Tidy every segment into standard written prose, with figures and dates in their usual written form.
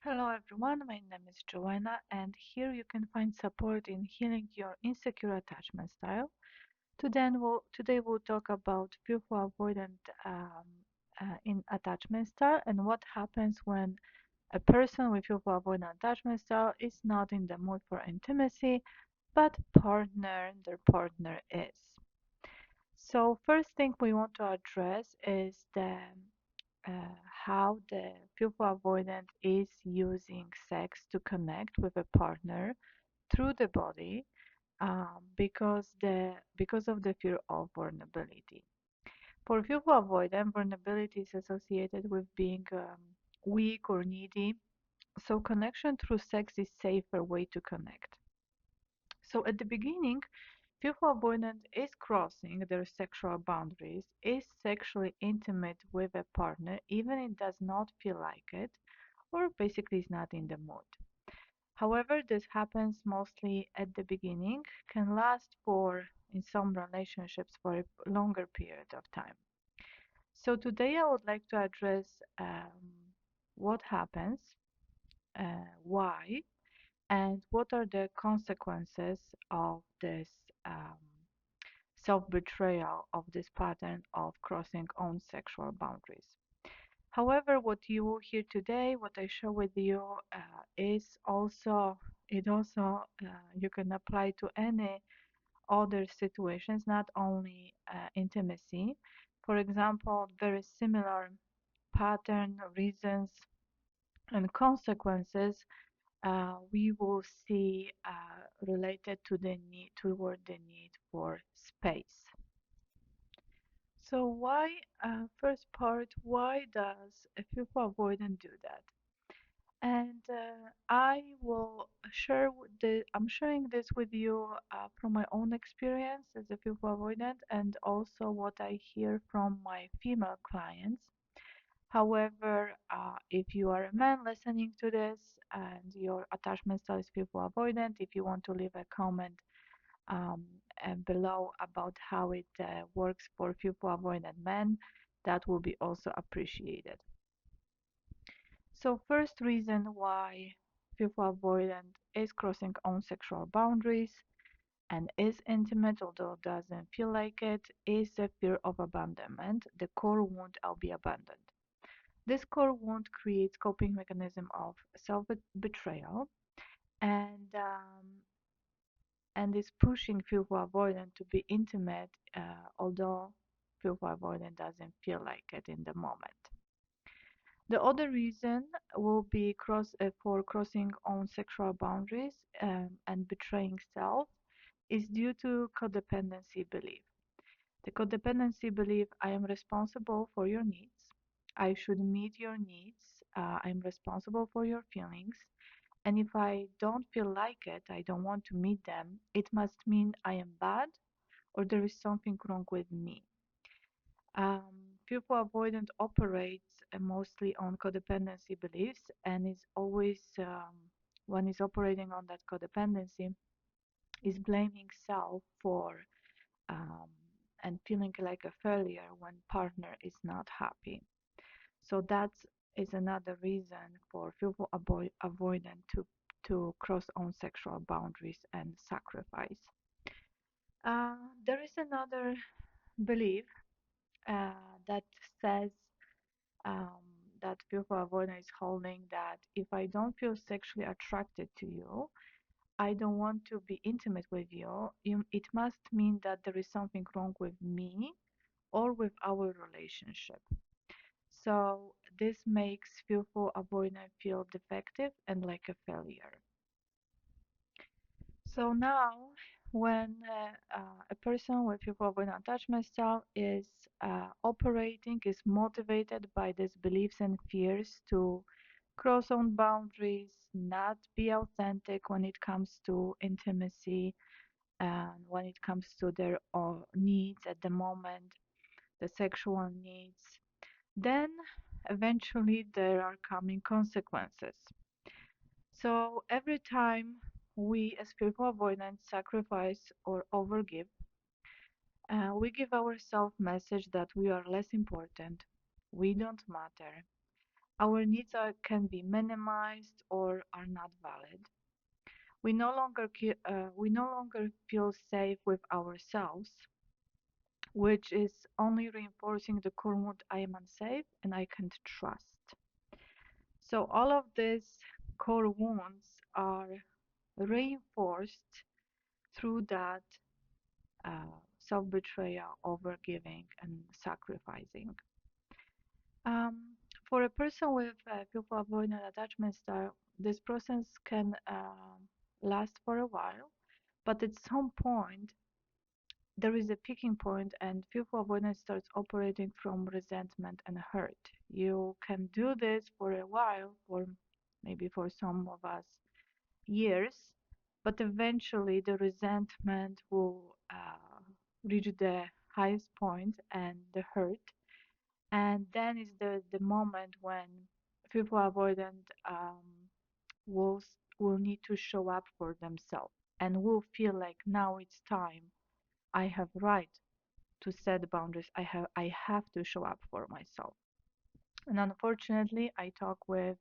Hello everyone, my name is Joanna, and here you can find support in healing your insecure attachment style. Today we'll talk about fearful avoidant in attachment style and what happens when a person with fearful avoidant attachment style is not in the mood for intimacy, but their partner is. So first thing we want to address is how the fearful avoidant is using sex to connect with a partner through the body because of the fear of vulnerability. For fearful avoidant, vulnerability is associated with being weak or needy. So connection through sex is safer way to connect. So at the beginning, fearful avoidant is crossing their sexual boundaries, is sexually intimate with a partner, even it does not feel like it, or basically is not in the mood. However, this happens mostly at the beginning, can last for, in some relationships, for a longer period of time. So today I would like to address what happens, why, and what are the consequences of this um, self-betrayal of this pattern of crossing own sexual boundaries. However, what you will hear today, what I share with you, is also you can apply to any other situations, not only intimacy. For example, very similar pattern, reasons, and consequences we will see related to the need toward the need for space. So first part, why does a fearful avoidant do that? And I'm sharing this with you from my own experience as a fearful avoidant and also what I hear from my female clients. However, if you are a man listening to this and your attachment style is fearful avoidant, if you want to leave a comment um, below about how it works for fearful avoidant men, that will be also appreciated. So first reason why fearful avoidant is crossing own sexual boundaries and is intimate although doesn't feel like it is the fear of abandonment, the core wound I'll be abandoned. This core wound creates coping mechanism of self-betrayal and is pushing fearful avoidant to be intimate although fearful avoidant doesn't feel like it in the moment. The other reason will be for crossing own sexual boundaries and betraying self is due to codependency belief. The codependency belief I am responsible for your needs, I should meet your needs, I'm responsible for your feelings, and if I don't feel like it, I don't want to meet them, it must mean I am bad or there is something wrong with me. Fearful avoidant operates mostly on codependency beliefs and is always, when is operating on that codependency, is blaming self for um, and feeling like a failure when partner is not happy. So that is another reason for fearful avoidant to cross own sexual boundaries and sacrifice. There is another belief that says um, that fearful avoidant is holding that if I don't feel sexually attracted to you, I don't want to be intimate with you, it must mean that there is something wrong with me or with our relationship. So this makes fearful avoidant feel defective and like a failure. So now, when a person with fearful avoidant attachment style is operating, is motivated by these beliefs and fears to cross own boundaries, not be authentic when it comes to intimacy and when it comes to their needs at the moment, the sexual needs, then eventually there are coming consequences. So every time we as fearful avoidant sacrifice or overgive, we give ourselves message that we are less important, we don't matter, Our needs can be minimized or are not valid. We no longer feel safe with ourselves, which is only reinforcing the core mood: I am unsafe and I can't trust. So all of these core wounds are reinforced through that self-betrayal, overgiving, and sacrificing. For a person with fearful avoidant attachment style, this process can last for a while, but at some point there is a peaking point, and fearful avoidance starts operating from resentment and hurt. You can do this for a while, for maybe for some of us years, but eventually the resentment will reach the highest point and the hurt, and then is the moment when people avoidant will will need to show up for themselves and will feel like now it's time. I have right to set boundaries. I have to show up for myself. And unfortunately, I talk with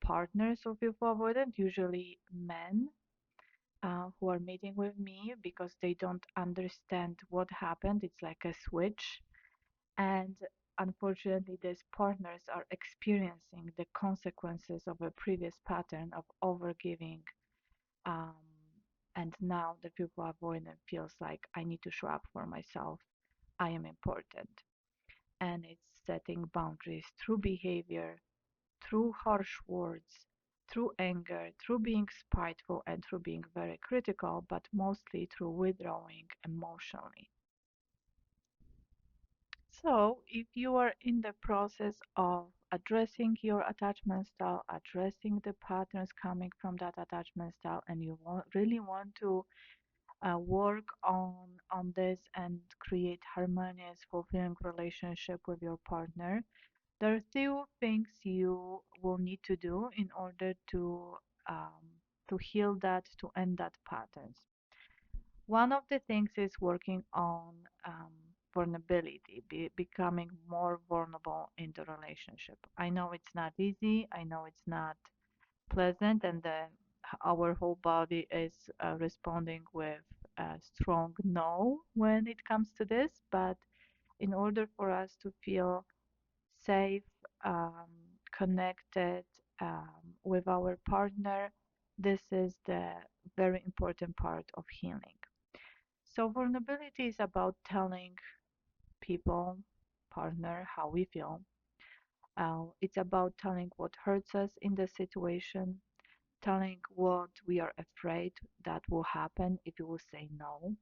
partners of people avoidant, usually men, who are meeting with me because they don't understand what happened. It's like a switch. And unfortunately, these partners are experiencing the consequences of a previous pattern of overgiving. Um, and now the people avoidant feels like I need to show up for myself. I am important. And it's setting boundaries through behavior, through harsh words, through anger, through being spiteful, and through being very critical, but mostly through withdrawing emotionally. So, if you are in the process of addressing your attachment style, addressing the patterns coming from that attachment style, and you really want to work on this and create harmonious, fulfilling relationship with your partner, there are few things you will need to do in order um, to heal that, to end that patterns. One of the things is working on vulnerability, becoming more vulnerable in the relationship. I know it's not easy. I know it's not pleasant, and then our whole body is responding with a strong no when it comes to this. But in order for us to feel safe, um, connected with our partner, this is the very important part of healing. So, vulnerability is about telling people, partner, how we feel. It's about telling what hurts us in the situation, telling what we are afraid that will happen if you will say no,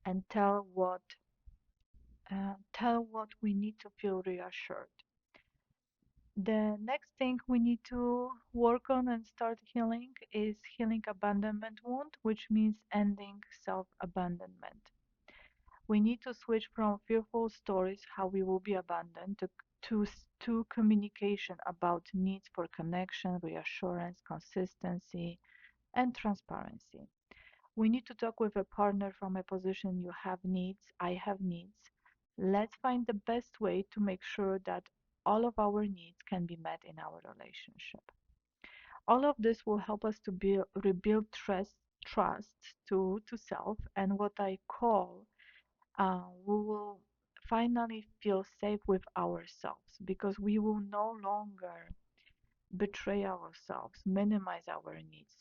and tell what we need to feel reassured. The next thing we need to work on and start healing is healing abandonment wound, which means ending self-abandonment. We need to switch from fearful stories how we will be abandoned to communication about needs for connection, reassurance, consistency, and transparency. We need to talk with a partner from a position: you have needs, I have needs. Let's find the best way to make sure that all of our needs can be met in our relationship. All of this will help us to rebuild trust to self, and what I call we will finally feel safe with ourselves because we will no longer betray ourselves, minimize our needs,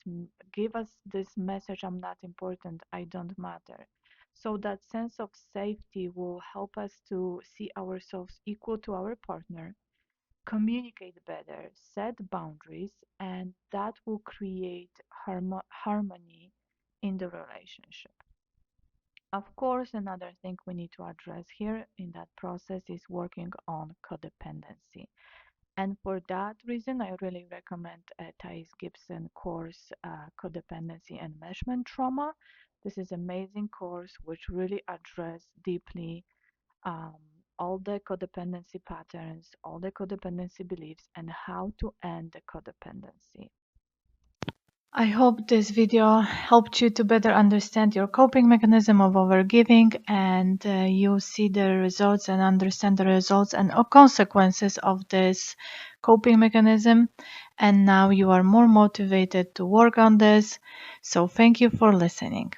give us this message: I'm not important, I don't matter. So, that sense of safety will help us to see ourselves equal to our partner, communicate better, set boundaries, and that will create harmony in the relationship. Of course, another thing we need to address here in that process is working on codependency. And for that reason, I really recommend a Thais Gibson course, Codependency and Enmeshment Trauma. This is an amazing course which really address deeply um, all the codependency patterns, all the codependency beliefs, and how to end the codependency. I hope this video helped you to better understand your coping mechanism of overgiving, and you see the results and understand the results and consequences of this coping mechanism. And now you are more motivated to work on this. So thank you for listening.